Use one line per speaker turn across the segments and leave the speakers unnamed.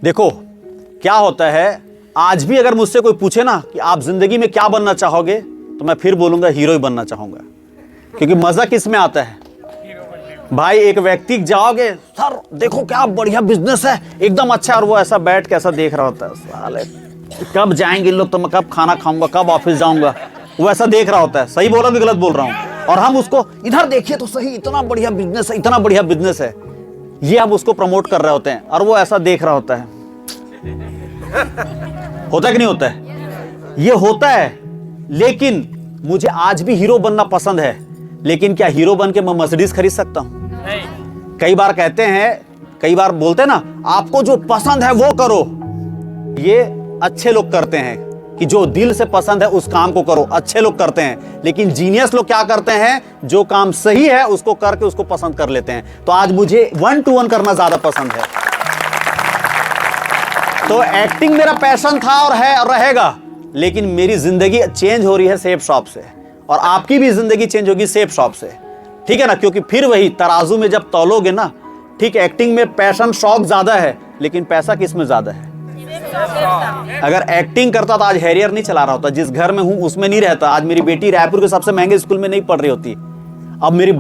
देखो क्या होता है, आज भी अगर मुझसे कोई पूछे ना कि आप जिंदगी में क्या बनना चाहोगे, तो मैं फिर बोलूंगा हीरो ही बनना चाहूंगा। क्योंकि मजा किस में आता है भाई, एक व्यक्ति जाओगे, सर देखो क्या बढ़िया बिजनेस है, एकदम अच्छा, और वो ऐसा बैठ के ऐसा देख रहा होता है, साले कब जाएंगे इन लोग, तो मैं कब खाना खाऊंगा, कब ऑफिस जाऊंगा, वो ऐसा देख रहा होता है। सही बोल रहा हूं कि गलत बोल रहा हूं? और हम उसको इधर देखिए तो सही, इतना बढ़िया बिजनेस है, इतना बढ़िया बिजनेस है, ये हम उसको प्रमोट कर रहे होते हैं, और वो ऐसा देख रहा होता है। होता है कि नहीं होता है? ये होता है। लेकिन मुझे आज भी हीरो बनना पसंद है, लेकिन क्या हीरो बन के मैं मर्सिडीज खरीद सकता हूं? कई बार कहते हैं, कई बार बोलते हैं ना, आपको जो पसंद है वो करो। ये अच्छे लोग करते हैं कि जो दिल से पसंद है उस काम को करो, अच्छे लोग करते हैं। लेकिन जीनियस लोग क्या करते हैं, जो काम सही है उसको करके उसको पसंद कर लेते हैं। तो आज मुझे 1 to 1 करना ज्यादा पसंद है। तो एक्टिंग मेरा पैशन था और है और रहेगा, लेकिन मेरी जिंदगी चेंज हो रही है सेफ शॉप से, और आपकी भी जिंदगी चेंज होगी सेफ शॉप से, ठीक है ना? क्योंकि फिर वही तराजू में जब तौलोगे ना, ठीक, एक्टिंग में पैशन शौक ज्यादा है, लेकिन पैसा किस में ज्यादा है? अगर एक्टिंग करता तो आज हैरियर नहीं चला रहा होता, जिस घर में हूं उसमें नहीं रहता, आज मेरी बेटी रायपुर के सबसे महंगे स्कूल में नहीं पढ़ रही होती, अब मेरी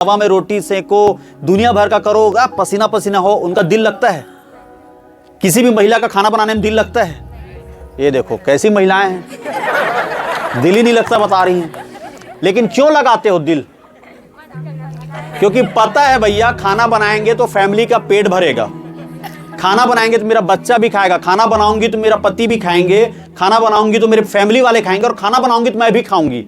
हवा में रोटी सेको, दुनिया भर का करो, पसीना पसीना हो, उनका दिल लगता है? किसी भी महिला का खाना बनाने में दिल लगता है? ये देखो कैसी महिलाएं हैं, दिल ही नहीं लगता, बता रही हैं। लेकिन क्यों लगाते हो दिल? क्योंकि पता है भैया, खाना बनाएंगे तो फैमिली का पेट भरेगा, खाना बनाएंगे तो मेरा बच्चा भी खाएगा, खाना बनाऊंगी तो मेरा पति भी खाएंगे, खाना बनाऊंगी तो मेरे फैमिली वाले खाएंगे, और खाना बनाऊंगी तो मैं भी खाऊंगी।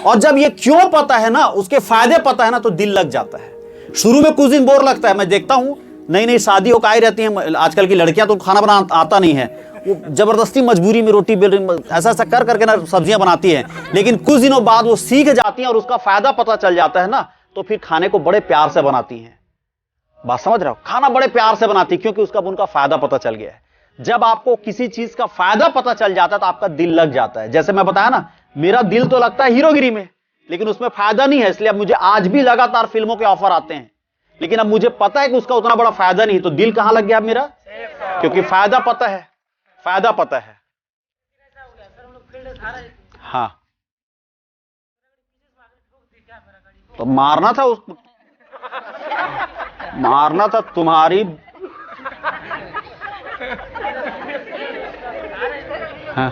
और जब ये क्यों पता है ना, उसके फायदे पता है ना, तो दिल लग जाता है। शुरू में कुछ दिन बोर लगता है, मैं देखता हूं नई नई शादी होकर आई रहती हैं आजकल की लड़कियां, तो खाना बनाना आता नहीं है, वो जबरदस्ती मजबूरी में रोटी बेल रही, ऐसा ऐसा कर करके ना सब्जियां बनाती हैं। लेकिन कुछ दिनों बाद वो सीख जाती हैं और उसका फायदा पता चल जाता है ना, तो फिर खाने को बड़े प्यार से बनाती हैं। बात समझ रहे हो? खाना बड़े प्यार से बनाती, क्योंकि उसका उनका फायदा पता चल गया है। जब आपको किसी चीज का फायदा पता चल जाता है तो आपका दिल लग जाता है। जैसे मैं बताया ना, मेरा दिल तो लगता है हीरोगिरी में, लेकिन उसमें फायदा नहीं है, इसलिए अब मुझे आज भी लगातार फिल्मों के ऑफर आते हैं, लेकिन अब मुझे पता है कि उसका उतना बड़ा फायदा नहीं है, तो दिल कहां लग गया मेरा? क्योंकि फायदा पता है, फायदा पता है। हाँ, तो मारना था उसको, मारना था तुम्हारी। हाँ,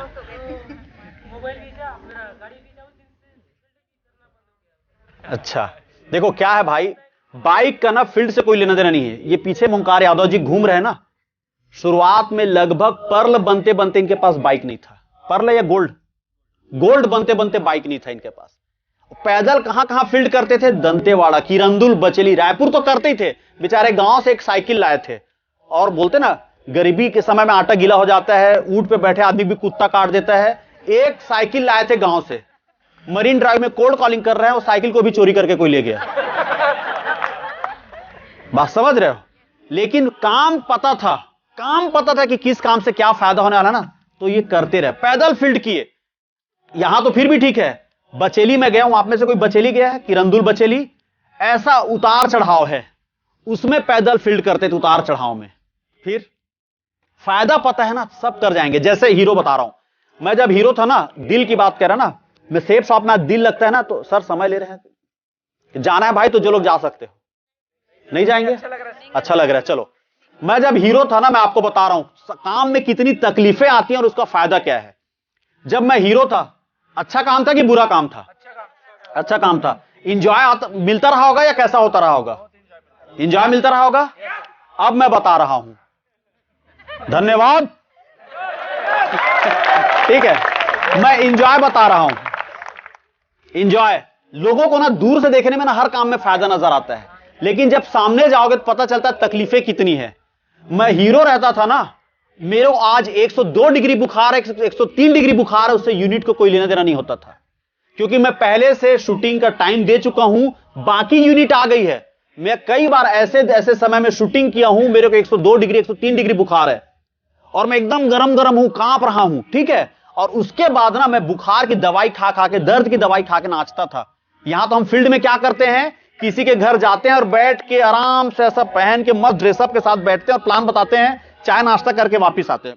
अच्छा देखो क्या है भाई, बाइक का ना फील्ड से कोई लेना देना नहीं है। ये पीछे ओंकार यादव जी घूम रहे हैं ना, शुरुआत में लगभग पर्ल बनते बनते इनके पास बाइक नहीं था, पर्ल या गोल्ड, गोल्ड बनते बनते बाइक नहीं था इनके पास। पैदल कहां कहां फील्ड करते थे? दंतेवाड़ा, किरंदुल, बचेली, रायपुर तो करते ही थे। बेचारे गांव से एक साइकिल लाए थे, और बोलते ना गरीबी के समय में आटा गीला हो जाता है, ऊंट पे बैठे आदमी भी कुत्ता काट देता है। एक साइकिल लाए थे गांव से, मरीन ड्राइव में कोल्ड कॉलिंग कर रहे हैं, और साइकिल को भी चोरी करके कोई ले गया। बात समझ रहे हो? लेकिन काम पता था कि किस काम से क्या फायदा होने वाला ना, तो ये करते रहे, पैदल फील्ड किए। यहां तो फिर भी ठीक है, बचेली में गया हूं, आप में से कोई बचेली गया है? किरंदुल बचेली, ऐसा उतार चढ़ाव है, उसमें पैदल फील्ड करते थे उतार चढ़ाव में। फिर फायदा पता है ना, सब कर जाएंगे। जैसे हीरो बता रहा हूं मैं, जब हीरो था ना, दिल की बात कर रहा ना, मैं सेफ शॉप में दिल लगता है ना, तो सर समय ले रहे हैं, जाना है भाई तो जो लोग जा सकते हो, नहीं जाएंगे? अच्छा लग रहा है, चलो। मैं जब हीरो था ना, मैं आपको बता रहा हूं काम में कितनी तकलीफें आती हैं और उसका फायदा क्या है। जब मैं हीरो था, अच्छा काम था कि बुरा काम था? अच्छा काम था। इंजॉय मिलता रहा होगा या कैसा होता रहा होगा? इंजॉय मिलता रहा होगा। अब मैं बता रहा हूं, धन्यवाद। ठीक है, मैं इंजॉय बता रहा हूं। इंजॉय लोगों को ना दूर से देखने में ना हर काम में फायदा नजर आता है, लेकिन जब सामने जाओगे तो पता चलता है तकलीफें कितनी है। मैं हीरो रहता था ना, मेरे को आज 102 डिग्री बुखार है, 103 डिग्री बुखार है, उससे यूनिट को कोई लेना देना नहीं होता था, क्योंकि मैं पहले से शूटिंग का टाइम दे चुका हूं, बाकी यूनिट आ गई है। मैं कई बार ऐसे समय में शूटिंग किया हूं, मेरे को 102 डिग्री 103 डिग्री बुखार है और मैं एकदम गरम हूं, कांप रहा हूं, ठीक है। और उसके बाद ना मैं बुखार की दवाई खा के, दर्द की दवाई खा के नाचता था। यहां तो हम फील्ड में क्या करते हैं, किसी के घर जाते हैं और बैठ के आराम से ऐसा पहन के मस्त ड्रेसअप के साथ बैठते हैं और प्लान बताते हैं, चाय नाश्ता करके वापस आते हैं।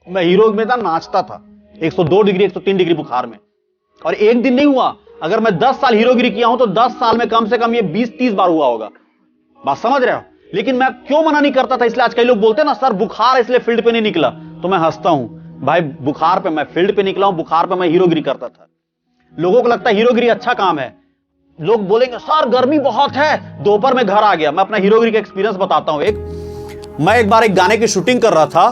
मैं हीरो में था, नाचता था 102 डिग्री 103 डिग्री बुखार में, और एक दिन नहीं हुआ। अगर मैं 10 साल हीरोगिरी किया हूं तो 10 साल में कम से कम ये 20-30 बार हुआ होगा। बात समझ रहे हो? लेकिन मैं क्यों मना नहीं करता था, इसलिए आज कई लोग बोलते हैं ना सर बुखार है इसलिए फील्ड पे नहीं निकला, तो मैं हंसता हूं, भाई बुखार पे मैं फील्ड पे निकला हूं, बुखार पे मैं हीरोगिरी करता था। लोगों को लगता है हीरोगिरी अच्छा काम है, लोग बोलेंगे सर गर्मी बहुत है, दोपहर में घर आ गया। मैं अपना हीरोगिरी का एक्सपीरियंस बताता हूं। मैं एक बार एक गाने की शूटिंग कर रहा था,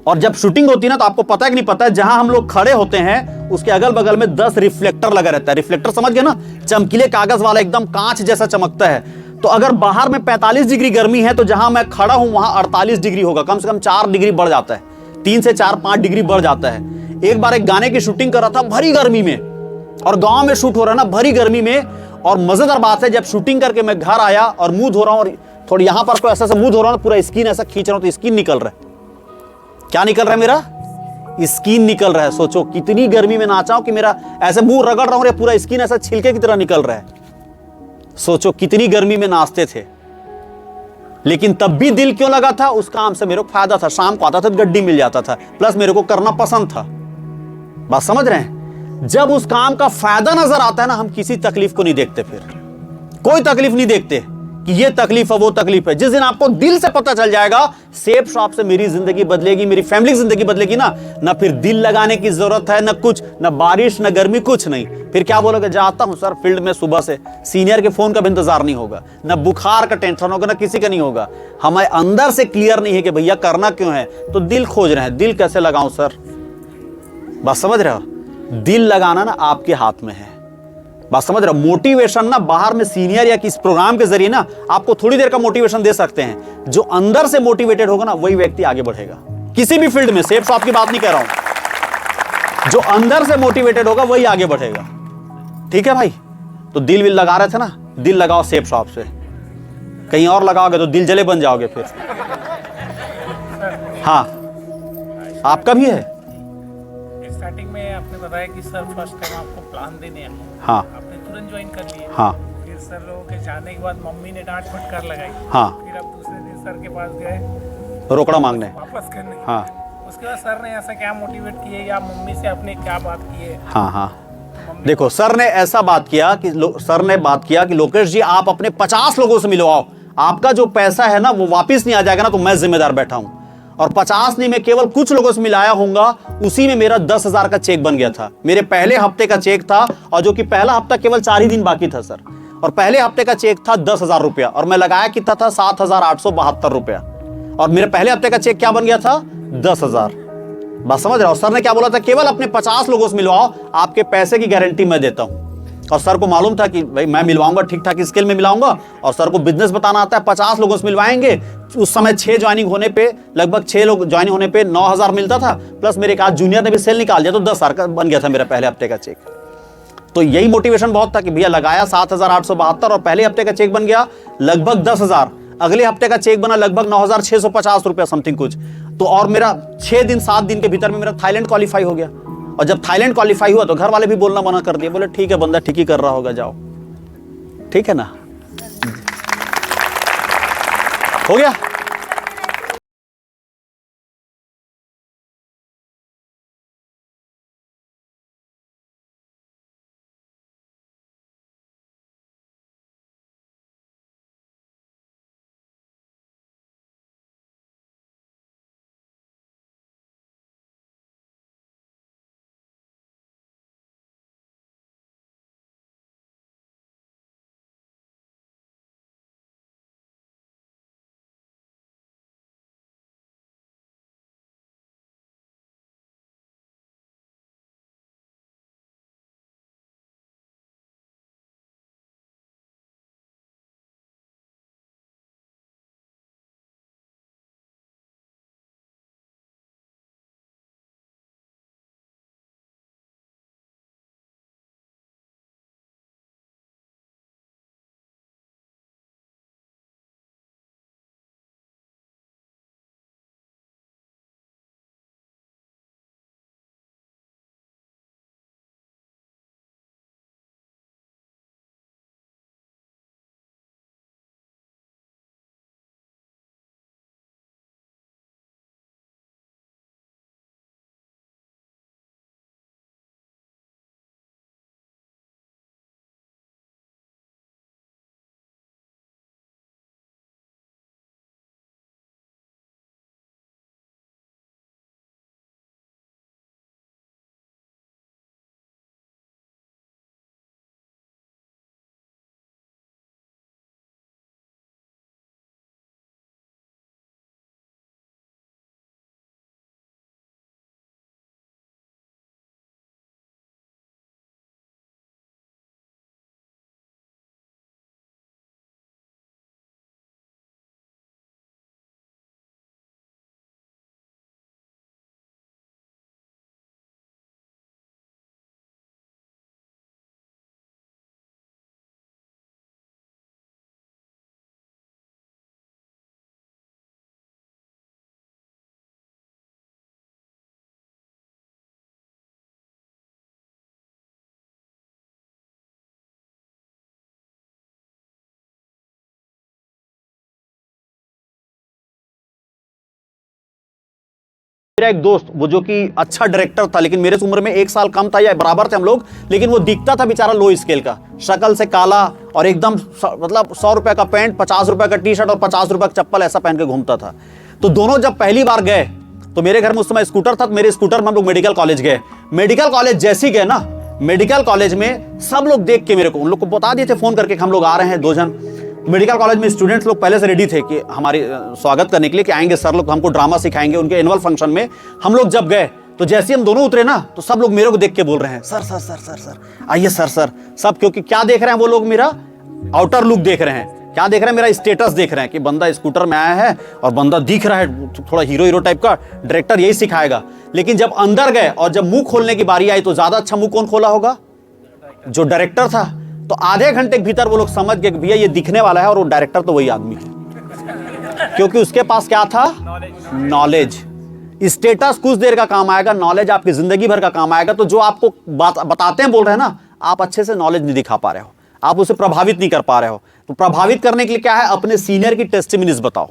और जब शूटिंग होती है ना तो आपको पता है कि नहीं पता है, जहां हम लोग खड़े होते हैं उसके अगल बगल में 10 रिफ्लेक्टर लगा रहता है। रिफ्लेक्टर समझ गए ना, चमकीले कागज वाला, एकदम कांच जैसा चमकता है। तो अगर बाहर में 45 डिग्री गर्मी है तो जहां मैं खड़ा हूं वहां 48 डिग्री होगा, कम से कम 4 डिग्री बढ़ जाता है, 3 से 4-5 डिग्री बढ़ जाता है। एक बार एक गाने की शूटिंग कर रहा था भरी गर्मी में, और गांव में शूट हो रहा है ना भरी गर्मी में, और मजेदार बात है जब शूटिंग करके मैं घर आया और मुंह धो रहा हूं, और थोड़ी यहां पर कोई ऐसा मुंह धो रहा हूं, पूरा स्किन ऐसा खींच रहा हूं तो स्किन निकल रहा है। क्या निकल रहा है? मेरा स्किन निकल रहा है। सोचो कितनी गर्मी में नाचा हूं कि मेरा ऐसे मुंह रगड़ रहा हूं, पूरा स्किन ऐसा छिलके की तरह निकल रहा है। सोचो कितनी गर्मी में नाचते थे, लेकिन तब भी दिल क्यों लगा था? उस काम से मेरे को फायदा था, शाम को आता था गड्डी मिल जाता था, प्लस मेरे को करना पसंद था। बात समझ रहे हैं? जब उस काम का फायदा नजर आता है ना, हम किसी तकलीफ को नहीं देखते, फिर कोई तकलीफ नहीं देखते कि ये तकलीफ है वो तकलीफ है। जिस दिन आपको दिल से पता चल जाएगा सेफ शॉप से मेरी जिंदगी बदलेगी, मेरी फैमिली की जिंदगी बदलेगी ना फिर दिल लगाने की जरूरत है, ना कुछ, ना बारिश ना गर्मी, कुछ नहीं। फिर क्या बोलोगे? जाता हूं सर फील्ड में सुबह से, सीनियर के फोन का भी इंतजार नहीं होगा, ना बुखार का टेंशन होगा, ना किसी का नहीं होगा। हमें अंदर से क्लियर नहीं है कि भैया करना क्यों है, तो दिल खोज रहे हैं, दिल कैसे लगाऊं सर? बात समझ रहे हो? दिल लगाना ना आपके हाथ में है। बात समझ रहे हो? मोटिवेशन ना बाहर में सीनियर या किस प्रोग्राम के जरिए ना आपको थोड़ी देर का मोटिवेशन दे सकते हैं। जो अंदर से मोटिवेटेड होगा ना वही व्यक्ति आगे बढ़ेगा, किसी भी फील्ड में। सेफ शॉप की बात नहीं कह रहा हूं, जो अंदर से मोटिवेटेड होगा वही आगे बढ़ेगा। ठीक है भाई? तो दिल विल लगा रहे थे ना, दिल लगाओ सेफ शॉप से। कहीं और लगाओगे तो दिल जले बन जाओगे फिर। हाँ, आपका भी है।
स्टार्टिंग में आपने बताया कि सर फर्स्ट टाइम आपको प्लान देने आए,
हाँ,
आपने तुरंत ज्वाइन कर लिया।
हाँ,
फिर सर लोगों के जाने के बाद मम्मी ने डांट फटकार लगाई।
हाँ,
फिर आप दूसरे दिन सर के पास गए
रोकड़ा मांगने,
वापस करने।
हाँ,
उसके बाद सर ने ऐसा क्या मोटिवेट किए या मम्मी से आपने क्या बात की है?
हाँ, हाँ, देखो सर ने ऐसा बात किया कि सर ने बात किया कि लोकेश जी आप अपने 50 लोगों से मिलवाओ, आपका जो पैसा है ना वो वापिस नहीं आ जाएगा ना तो मैं जिम्मेदार बैठा हूं। और 50 नहीं, मैं केवल कुछ लोगों से मिलाया होऊंगा, उसी में मेरा 10,000 का चेक बन गया था। मेरे पहले हफ्ते का चेक था, और जो कि पहला हफ्ता केवल 4 ही दिन बाकी था सर, और पहले हफ्ते का चेक था 10,000 रुपया, और मैं लगाया कितना था 7,872 रुपया, और मेरे पहले हफ्ते का चेक क्या बन गया था 10,000। बात समझ रहे हो? सर ने क्या बोला था? केवल अपने 50 लोगों से मिलवाओ, आपके पैसे की गारंटी मैं देता हूं। और सर को मालूम था कि भाई मैं मिलवाऊंगा, ठीक ठाक स्केल में मिलाऊंगा, और सर को बिजनेस बताना आता है, 50 लोगों से मिलवाएंगे। उस समय 6 ज्वाइनिंग होने पे, लगभग 6 लोग ज्वाइनिंग होने पे 9,000 मिलता था, प्लस मेरे एक आध जूनियर ने भी सेल निकाल दिया, तो 10,000 का बन गया था मेरा पहले हफ्ते का चेक। तो यही मोटिवेशन बहुत था कि भैया लगाया 7,872 और पहले हफ्ते का चेक बन गया लगभग 10,000, अगले हफ्ते का चेक बना लगभग 9,650 रुपया समथिंग कुछ। तो और मेरा 6 दिन 7 दिन के भीतर में मेरा थाईलैंड क्वालिफाई हो गया। और जब थाईलैंड क्वालिफाई हुआ तो घर वाले भी बोलना मना कर दिए, बोले ठीक है बंदा ठीक ही कर रहा होगा, जाओ। ठीक है ना, हो गया। मेरा एक दोस्त, वो जो कि अच्छा डायरेक्टर था, लेकिन मेरे से उम्र में 1 साल कम था या बराबर थे हम लोग, लेकिन वो दिखता था बेचारा लो स्केल का, शक्ल से काला और एकदम मतलब 100 रुपए का पैंट, 50 रुपए का टी शर्ट और 50 रुपए का चप्पल ऐसा पहन के घूमता था। तो दोनों जब पहली बार गए तो मेरे घर में उस समय स्कूटर था, तो मेरे स्कूटर में हम लोग मेडिकल कॉलेज गए। मेडिकल कॉलेज जैसे ही गए ना, मेडिकल कॉलेज में सब लोग देख के मेरे को, उन लोग को बता दिए थे फोन करके हम लोग आ रहे हैं 2 जन। मेडिकल कॉलेज में स्टूडेंट्स लोग पहले से रेडी थे कि हमारी स्वागत करने के लिए कि आएंगे सर लोग, हमको ड्रामा सिखाएंगे। उनके एनुअल फंक्शन में हम लोग जब गए तो जैसे हम दोनों उतरे ना, तो सब लोग मेरे को देख के बोल रहे हैं sir sir sir sir sir आइए सर सर सब। क्योंकि क्या देख रहे हैं वो लोग, मेरा आउटर लुक देख रहे हैं, क्या देख रहे हैं, मेरा स्टेटस देख रहे हैं कि बंदा स्कूटर में आया है और बंदा दिख रहा है थोड़ा हीरो हीरो टाइप का, डायरेक्टर यही सिखाएगा। लेकिन जब अंदर गए और जब मुंह खोलने की बारी आई तो ज्यादा अच्छा मुंह कौन खोला होगा, जो डायरेक्टर था। तो आधे घंटे के भीतर वो लोग समझ गए कि भैया ये दिखने वाला है और वो डायरेक्टर तो वही आदमी है, क्योंकि उसके पास क्या था, नॉलेज। स्टेटस कुछ देर का काम आएगा, नॉलेज आपकी जिंदगी भर का काम आएगा। तो जो आपको बात बताते हैं बोल रहे हैं ना, आप अच्छे से नॉलेज नहीं दिखा पा रहे हो, आप उसे प्रभावित नहीं कर पा रहे हो। तो प्रभावित करने के लिए क्या है, अपने सीनियर की टेस्टिमनीज बताओ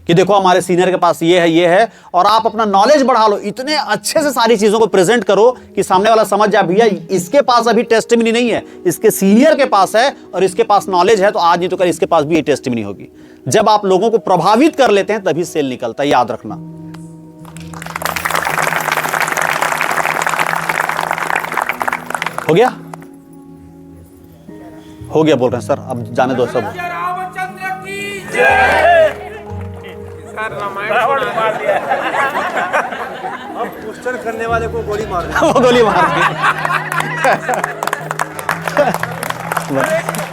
कि देखो हमारे सीनियर के पास ये है, और आप अपना नॉलेज बढ़ा लो। इतने अच्छे से सारी चीजों को प्रेजेंट करो कि सामने वाला समझ जाए भैया इसके पास अभी टेस्टिमनी नहीं है, इसके सीनियर के पास है और इसके पास नॉलेज है, तो आज नहीं तो कल इसके पास भी ये टेस्टिमनी होगी। जब आप लोगों को प्रभावित कर लेते हैं तभी सेल निकलता है, याद रखना। हो गया, हो गया बोल रहे हैं सर, अब जाने दो सब।
रामचंद्र की जय।
अब क्वेश्चन करने वाले को गोली मार
वो गोली मार दी। बन